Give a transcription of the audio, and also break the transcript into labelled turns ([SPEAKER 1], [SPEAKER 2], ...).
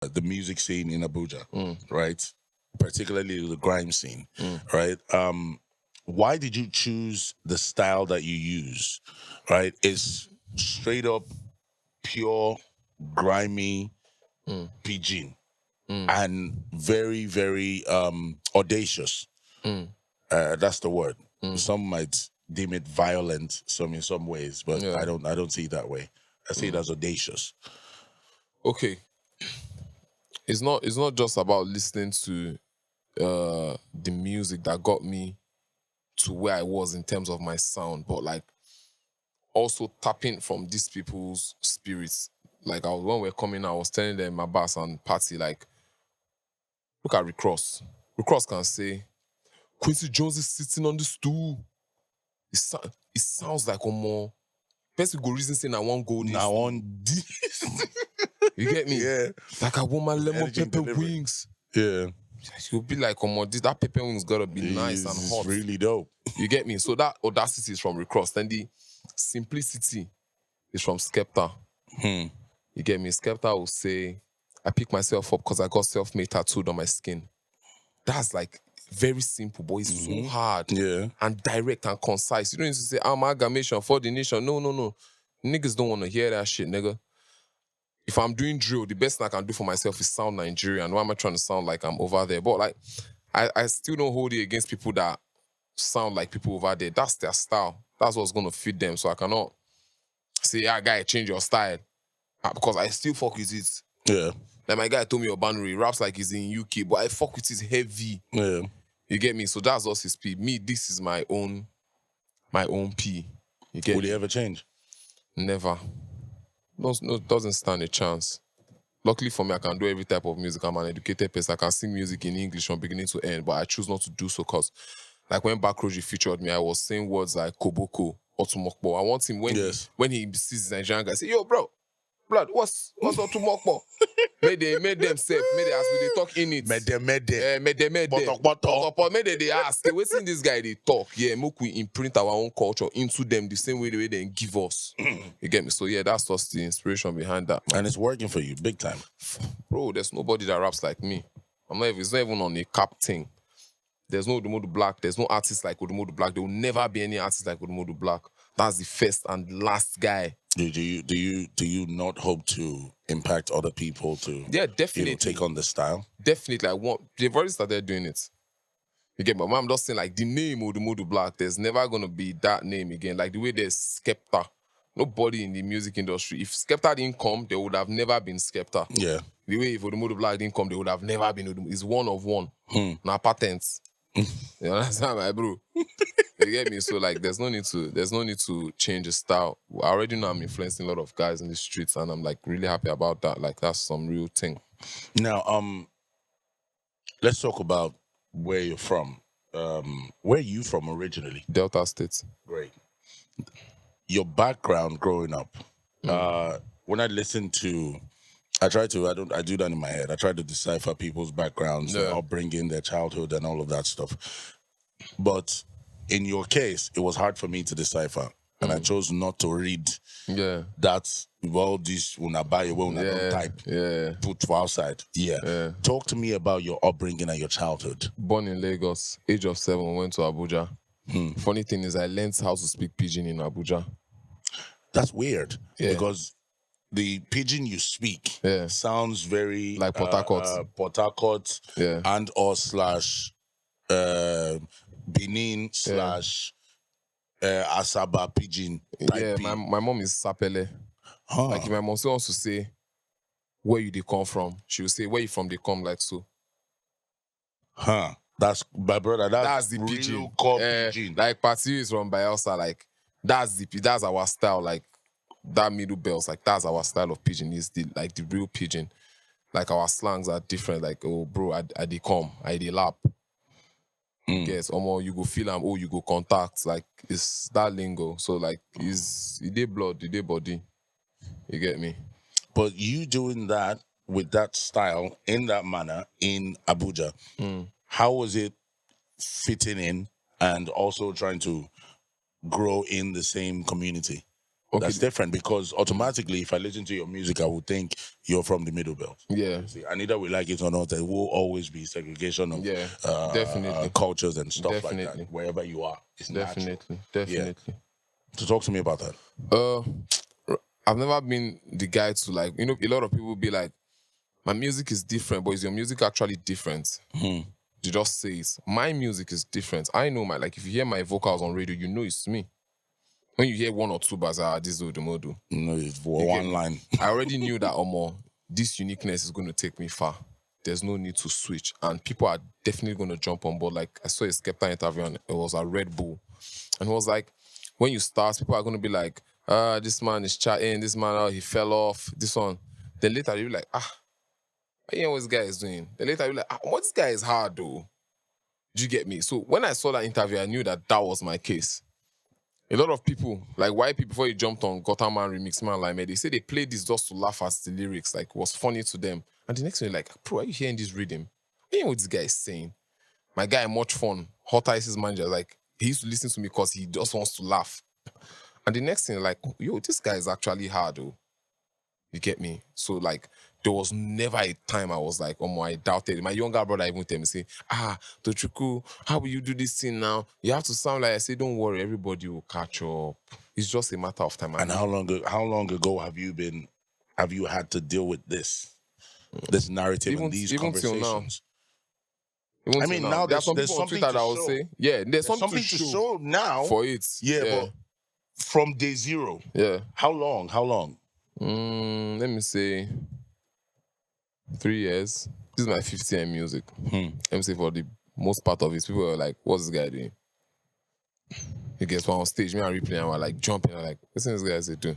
[SPEAKER 1] the music scene in Abuja, right? Particularly the grime scene, right? Why did you choose the style that you use? Right, it's straight up pure grimy pidgin and very very audacious. That's the word. Some might deem it violent, some in some ways, but
[SPEAKER 2] Yeah.
[SPEAKER 1] I don't see it that way. I see it as audacious.
[SPEAKER 2] Okay. It's not just about listening to the music that got me to where I was in terms of my sound, but like also tapping from these people's spirits. Like when we're coming out, I was telling them my bass and party, like, look at Rick Ross. Rick Ross can say, Quincy Jones is sitting on the stool. It sounds like a more person go reason saying I want gold.
[SPEAKER 1] Now on
[SPEAKER 2] You get me?
[SPEAKER 1] Yeah.
[SPEAKER 2] Like I want my lemon
[SPEAKER 1] Energy
[SPEAKER 2] pepper
[SPEAKER 1] delivery.
[SPEAKER 2] wings.
[SPEAKER 1] Yeah.
[SPEAKER 2] You'll be like, that pepper wings gotta be nice and
[SPEAKER 1] It's
[SPEAKER 2] hot.
[SPEAKER 1] really dope.
[SPEAKER 2] You get me? So that audacity is from Rick Ross. Then the simplicity is from Skepta. You get me? Skepta will say, I pick myself up because I got self-made tattooed on my skin. That's like very simple, but it's so hard and direct and concise. You don't need to say amalgamation for the nation. No. Niggas don't want to hear that shit, nigga. If I'm doing drill, the best thing I can do for myself is sound Nigerian. Why am I trying to sound like I'm over there? But like, I still don't hold it against people that sound like people over there. That's their style. That's what's going to fit them. So I cannot say, guy, change your style. Because I still fuck with it.
[SPEAKER 1] Yeah.
[SPEAKER 2] Like my guy told me Obanuri raps like he's in UK, but I fuck with it heavy.
[SPEAKER 1] Yeah.
[SPEAKER 2] You get me? So that's just his P. Me, this is my own P. You get
[SPEAKER 1] Would
[SPEAKER 2] me?
[SPEAKER 1] he ever change?
[SPEAKER 2] Never. No, doesn't stand a chance. Luckily for me, I can do every type of music. I'm an educated person. I can sing music in English from beginning to end, but I choose not to do so because, like when Backroji featured me, I was saying words like Koboko, Otumokbo. I want him when he sees the Nigerian guy, say, yo, bro, blood, what's Otumokbo? Made them safe. Made they ask me, they talk in it.
[SPEAKER 1] Made them.
[SPEAKER 2] Made them.
[SPEAKER 1] Botok.
[SPEAKER 2] Made they ask, hey, what's in this guy they talk? Yeah, make we imprint our own culture into them the same way they give us. You get me? So yeah, that's just the inspiration behind that, man.
[SPEAKER 1] And it's working for you, big time.
[SPEAKER 2] Bro, there's nobody that raps like me. It's not even on a cap thing. There's no Odumodu Blvck. There's no artist like Odumodu Blvck. There will never be any artist like Odumodu Blvck. That's the first and last guy.
[SPEAKER 1] Do you not hope to impact other people to
[SPEAKER 2] definitely
[SPEAKER 1] take on the style?
[SPEAKER 2] Definitely. They've already started doing it. You get me? But I'm just saying, like, the name Odumodu Blvck, there's never gonna be that name again. Like the way there's Skepta. Nobody in the music industry. If Skepta didn't come, there would have never been Skepta.
[SPEAKER 1] Yeah.
[SPEAKER 2] The way if Odumodu Blvck didn't come, there would have never been Odumodu. It's one of one. Now patents. You understand, my bro? You get me? So like, there's no need to change the style. I already know I'm influencing a lot of guys in the streets, and I'm like really happy about that. Like that's some real thing.
[SPEAKER 1] Now, let's talk about where you're from. Where are you from originally?
[SPEAKER 2] Delta State.
[SPEAKER 1] Great. Your background growing up. When I listen to, I do that in my head. I try to decipher people's backgrounds, their upbringing, their childhood, and all of that stuff. But in your case, it was hard for me to decipher, and I chose not to read.
[SPEAKER 2] Yeah.
[SPEAKER 1] That's all this when I buy when I don't type.
[SPEAKER 2] Yeah.
[SPEAKER 1] Put for outside. Yeah. Talk to me about your upbringing and your childhood.
[SPEAKER 2] Born in Lagos, age of 7, went to Abuja. Funny thing is, I learned how to speak Pidgin in Abuja.
[SPEAKER 1] That's weird because the Pidgin you speak sounds very
[SPEAKER 2] like Port Harcourt.
[SPEAKER 1] Port Harcourt and or slash Benin slash Asaba Pidgin type.
[SPEAKER 2] Yeah, my mom is Sapele. Like if my mom still wants to say where you they come from, she will say where you from they come like so.
[SPEAKER 1] That's my brother. That's
[SPEAKER 2] the
[SPEAKER 1] Pidgin.
[SPEAKER 2] Pidgin. Like Pati is from Bayelsa. Like that's our style. Like that middle bells. Like that's our style of Pidgin. Is the real Pidgin. Like our slangs are different. Like oh bro, I they come, I they lap. Yes, you go feel them. Oh, you go contact. Like it's that lingo. So like it dey blood, it dey body. You get me?
[SPEAKER 1] But you doing that with that style in that manner in Abuja, how was it fitting in and also trying to grow in the same community?
[SPEAKER 2] Okay.
[SPEAKER 1] That's different because automatically, if I listen to your music, I would think you're from the middle belt.
[SPEAKER 2] Yeah.
[SPEAKER 1] See, and either we like it or not, there will always be segregation of
[SPEAKER 2] definitely.
[SPEAKER 1] cultures and stuff like
[SPEAKER 2] Definitely.
[SPEAKER 1] that. Wherever you are, it's natural.
[SPEAKER 2] Definitely.
[SPEAKER 1] So talk to me about that.
[SPEAKER 2] I've never been the guy to like, you know, a lot of people be like, my music is different, but is your music actually different? You just say it. My music is different. I know like, if you hear my vocals on radio, you know it's me. When you hear one or two bars, this is Odumodu.
[SPEAKER 1] No, it's for one line.
[SPEAKER 2] I already knew that, this uniqueness is going to take me far. There's no need to switch. And people are definitely going to jump on board. Like, I saw a Skepta interview and it was a Red Bull. And it was like, when you start, people are going to be like, this man is chatting, this man, he fell off, this one. Then later you'll be like, you know what this guy is doing? Then later you'll be like, what this guy is hard though? Do you get me? So when I saw that interview, I knew that was my case. A lot of people, like white people, before you jumped on Gotham Man Remix, Man Like Me, they say they played this just to laugh at the lyrics, like it was funny to them. And the next thing, you're like, bro, are you hearing this rhythm? You know what this guy is saying? My guy, much fun, Hot Ice's manager, like, he used to listen to me because he just wants to laugh. And the next thing, like, yo, this guy is actually hard, oh. You get me? So, like, there was never a time I was like, I doubted. My younger brother even tell me, say, Tochuku, how will you do this thing now? You have to sound like, I say, don't worry, everybody will catch up. It's just a matter of time.
[SPEAKER 1] And how long ago have you had to deal with this narrative and these conversations?
[SPEAKER 2] I mean, now there's something
[SPEAKER 1] something
[SPEAKER 2] that
[SPEAKER 1] to
[SPEAKER 2] I would
[SPEAKER 1] show.
[SPEAKER 2] say. Yeah, there's something to
[SPEAKER 1] show now
[SPEAKER 2] for it.
[SPEAKER 1] Yeah, but from day zero.
[SPEAKER 2] Yeah.
[SPEAKER 1] How long?
[SPEAKER 2] Let me say 3 years. This is my 5th year in music. Let me say for the most part of it, people were like, what's this guy doing? He gets one on stage, me and replay, and we're like jumping, and like, what's this guy say do?